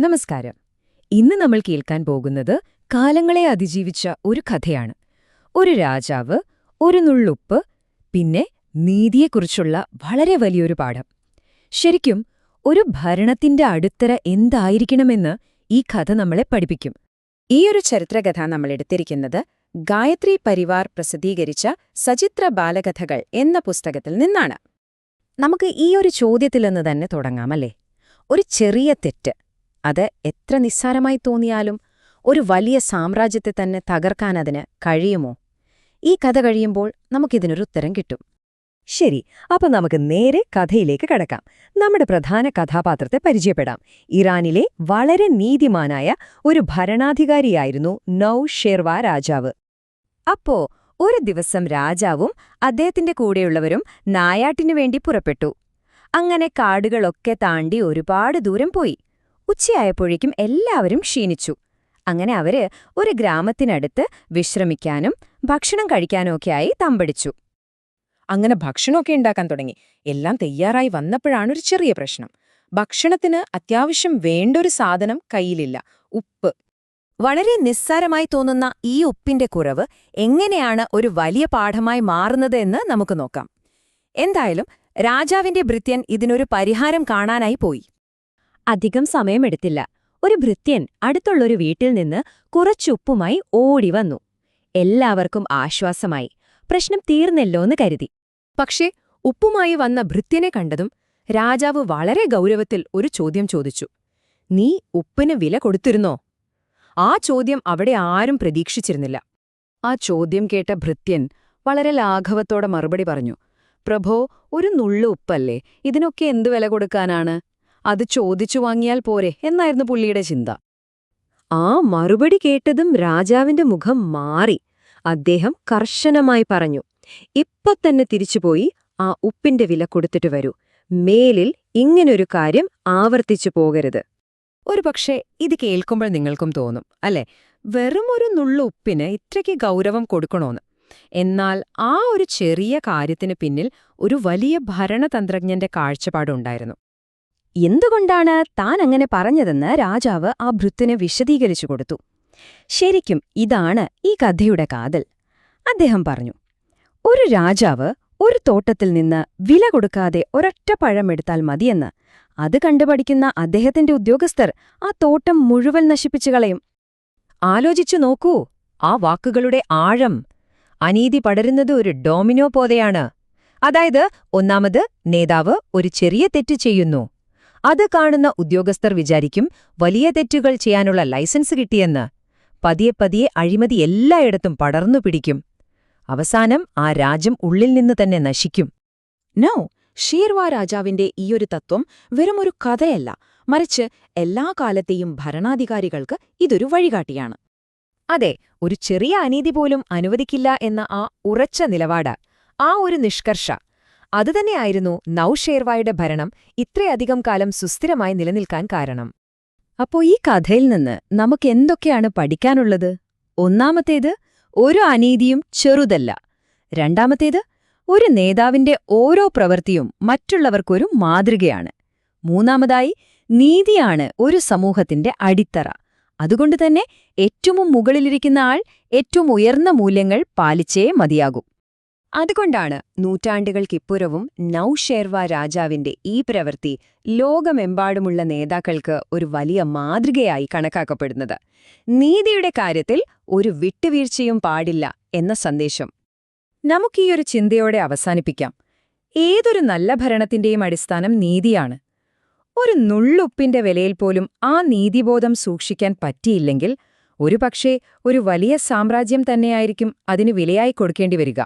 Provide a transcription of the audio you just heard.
നമസ്കാരം. ഇന്ന് നമ്മൾ കേൾക്കാൻ പോകുന്നത് കാലങ്ങളെ അതിജീവിച്ച ഒരു കഥയാണ്. ഒരു രാജാവ്, ഒരു നുള്ളുപ്പ്, പിന്നെ നീതിയെക്കുറിച്ചുള്ള വളരെ വലിയൊരു പാഠം. ശരിക്കും ഒരു ഭരണത്തിന്റെ അടിത്തറ എന്തായിരിക്കണമെന്ന് ഈ കഥ നമ്മളെ പഠിപ്പിക്കും. ഈയൊരു ചരിത്രകഥ നമ്മൾ എടുത്തിരിക്കുന്നത് ഗായത്രി പരിവാർ പ്രസിദ്ധീകരിച്ച സചിത്ര ബാലകഥകൾ എന്ന പുസ്തകത്തിൽ നിന്നാണ്. നമുക്ക് ഈയൊരു ചോദ്യത്തിൽ നിന്ന് തന്നെ തുടങ്ങാമല്ലേ? ഒരു ചെറിയ തെറ്റ്, അത് എത്ര നിസ്സാരമായി തോന്നിയാലും ഒരു വലിയ സാമ്രാജ്യത്തെ തന്നെ തകർക്കാൻ അതിന് കഴിയുമോ? ഈ കഥ കഴിയുമ്പോൾ നമുക്കിതിനൊരു ഉത്തരം കിട്ടും. ശരി, അപ്പൊ നമുക്ക് നേരെ കഥയിലേക്ക് കടക്കാം. നമ്മുടെ പ്രധാന കഥാപാത്രത്തെ പരിചയപ്പെടാം. ഇറാനിലെ വളരെ നീതിമാനായ ഒരു ഭരണാധികാരിയായിരുന്നു നൗഷേർവാ രാജാവ്. അപ്പോ ഒരു ദിവസം രാജാവും അദ്ദേഹത്തിന്റെ കൂടെയുള്ളവരും നായാട്ടിനു വേണ്ടി പുറപ്പെട്ടു. അങ്ങനെ കാടുകളൊക്കെ താണ്ടി ഒരുപാട് ദൂരം പോയി. ഉച്ചയായപ്പോഴേക്കും എല്ലാവരും ക്ഷീണിച്ചു. അങ്ങനെ അവര് ഒരു ഗ്രാമത്തിനടുത്ത് വിശ്രമിക്കാനും ഭക്ഷണം കഴിക്കാനുമൊക്കെയായി തമ്പടിച്ചു. അങ്ങനെ ഭക്ഷണമൊക്കെ ഉണ്ടാക്കാൻ തുടങ്ങി. എല്ലാം തയ്യാറായി വന്നപ്പോഴാണൊരു ചെറിയ പ്രശ്നം. ഭക്ഷണത്തിന് അത്യാവശ്യം വേണ്ടൊരു സാധനം കയ്യിലില്ല: ഉപ്പ്. വളരെ നിസ്സാരമായി തോന്നുന്ന ഈ ഉപ്പിന്റെ കുറവ് എങ്ങനെയാണ് ഒരു വലിയ പാഠമായി മാറുന്നത് എന്ന് നമുക്ക് നോക്കാം. എന്തായാലും രാജാവിന്റെ ഭൃത്യൻ ഇതിനൊരു പരിഹാരം കാണാനായി പോയി. അധികം സമയമെടുത്തില്ല. ഒരു ഭൃത്യൻ അടുത്തുള്ളൊരു വീട്ടിൽ നിന്ന് കുറച്ചുപ്പുമായി ഓടി വന്നു. എല്ലാവർക്കും ആശ്വാസമായി. പ്രശ്നം തീർന്നല്ലോന്ന് കരുതി. പക്ഷേ ഉപ്പുമായി വന്ന ഭൃത്യനെ കണ്ടതും രാജാവ് വളരെ ഗൗരവത്തിൽ ഒരു ചോദ്യം ചോദിച്ചു: "നീ ഉപ്പിന് വില കൊടുത്തിരുന്നോ?" ആ ചോദ്യം അവിടെ ആരും പ്രതീക്ഷിച്ചിരുന്നില്ല. ആ ചോദ്യം കേട്ട ഭൃത്യൻ വളരെ ലാഘവത്തോടെ മറുപടി പറഞ്ഞു: "പ്രഭോ, ഒരു നുള്ളു ഉപ്പല്ലേ, ഇതിനൊക്കെ എന്തു വില കൊടുക്കാനാണ്? അത് ചോദിച്ചു വാങ്ങിയാൽ പോരെ" എന്നായിരുന്നു പുള്ളിയുടെ ചിന്ത. ആ മറുപടി കേട്ടതും രാജാവിന്റെ മുഖം മാറി. അദ്ദേഹം കർശനമായി പറഞ്ഞു: "ഇപ്പൊ തന്നെ തിരിച്ചുപോയി ആ ഉപ്പിന്റെ വില കൊടുത്തിട്ട് വരൂ. മേലിൽ ഇങ്ങനൊരു കാര്യം ആവർത്തിച്ചു പോകരുത്." ഒരുപക്ഷെ ഇത് കേൾക്കുമ്പോൾ നിങ്ങൾക്കും തോന്നും, അല്ലേ, വെറും ഒരു നുള്ളു ഉപ്പിന് ഇത്രയ്ക്ക് ഗൗരവം കൊടുക്കണോന്ന്. എന്നാൽ ആ ഒരു ചെറിയ കാര്യത്തിന് പിന്നിൽ ഒരു വലിയ ഭരണതന്ത്രജ്ഞന്റെ കാഴ്ചപ്പാടുണ്ടായിരുന്നു. എന്തുകൊണ്ടാണ് താൻ അങ്ങനെ പറഞ്ഞതെന്ന് രാജാവ് ആ ഭൃത്യന് വിശദീകരിച്ചു കൊടുത്തു. ശരിക്കും ഇതാണ് ഈ കഥയുടെ കാതൽ. അദ്ദേഹം പറഞ്ഞു, ഒരു രാജാവ് ഒരു തോട്ടത്തിൽ നിന്ന് വില കൊടുക്കാതെ ഒരൊറ്റ പഴമെടുത്താൽ മതിയെന്ന്. അത് കണ്ടുപഠിക്കുന്ന അദ്ദേഹത്തിന്റെ ഉദ്യോഗസ്ഥർ ആ തോട്ടം മുഴുവൻ നശിപ്പിച്ചു കളയും. ആലോചിച്ചു നോക്കൂ ആ വാക്കുകളുടെ ആഴം. അനീതി പടരുന്നത് ഒരു ഡോമിനോ പോലെയാണ്. അതായത്, ഒന്നാമത് നേതാവ് ഒരു ചെറിയ തെറ്റ് ചെയ്യുന്നു. അത് കാണുന്ന ഉദ്യോഗസ്ഥർ വിചാരിക്കും വലിയ തെറ്റുകൾ ചെയ്യാനുള്ള ലൈസൻസ് കിട്ടിയെന്ന്. പതിയെ പതിയെ അഴിമതി എല്ലായിടത്തും പടർന്നു പിടിക്കും. അവസാനം ആ രാജ്യം ഉള്ളിൽ നിന്ന് തന്നെ നശിക്കും. നോ, ഷേർവാ രാജാവിന്റെ ഈയൊരു തത്വം വെറുമൊരു കഥയല്ല, മറിച്ച് എല്ലാ കാലത്തെയും ഭരണാധികാരികൾക്ക് ഇതൊരു വഴികാട്ടിയാണ്. അതെ, ഒരു ചെറിയ അനീതി പോലും അനുവദിക്കില്ല എന്ന ആ ഉറച്ച നിലപാട്, ആ ഒരു നിഷ്കർഷ, അതുതന്നെയായിരുന്നു നൗഷേർവായുടെ ഭരണം ഇത്രയധികം കാലം സുസ്ഥിരമായി നിലനിൽക്കാൻ കാരണം. അപ്പോ ഈ കഥയിൽ നിന്ന് നമുക്കെന്തൊക്കെയാണ് പഠിക്കാനുള്ളത്? ഒന്നാമത്തേത്, ഒരു അനീതിയും ചെറുതല്ല. രണ്ടാമത്തേത്, ഒരു നേതാവിന്റെ ഓരോ പ്രവൃത്തിയും മറ്റുള്ളവർക്കൊരു മാതൃകയാണ്. മൂന്നാമതായി, നീതിയാണ് ഒരു സമൂഹത്തിന്റെ അടിത്തറ. അതുകൊണ്ടുതന്നെ ഏറ്റവും മുകളിലിരിക്കുന്ന ആൾ ഏറ്റവും ഉയർന്ന മൂല്യങ്ങൾ പാലിച്ചേ മതിയാകൂ. അതുകൊണ്ടാണ് നൂറ്റാണ്ടുകൾക്കിപ്പുറവും നൗഷേർവാ രാജാവിന്റെ ഈ പ്രവൃത്തി ലോകമെമ്പാടുമുള്ള നേതാക്കൾക്ക് ഒരു വലിയ മാതൃകയായി കണക്കാക്കപ്പെടുന്നത്. നീതിയുടെ കാര്യത്തിൽ ഒരു വിട്ടുവീഴ്ചയും പാടില്ല എന്ന സന്ദേശം. നമുക്കീയൊരു ചിന്തയോടെ അവസാനിപ്പിക്കാം. ഏതൊരു നല്ല ഭരണത്തിന്റെയും അടിസ്ഥാനം നീതിയാണ്. ഒരു നുള്ളുപ്പിന്റെ വിലയിൽ പോലും ആ നീതിബോധം സൂക്ഷിക്കാൻ പറ്റിയില്ലെങ്കിൽ ഒരുപക്ഷേ ഒരു വലിയ സാമ്രാജ്യം തന്നെയായിരിക്കും അതിന് വിലയായി കൊടുക്കേണ്ടി വരിക.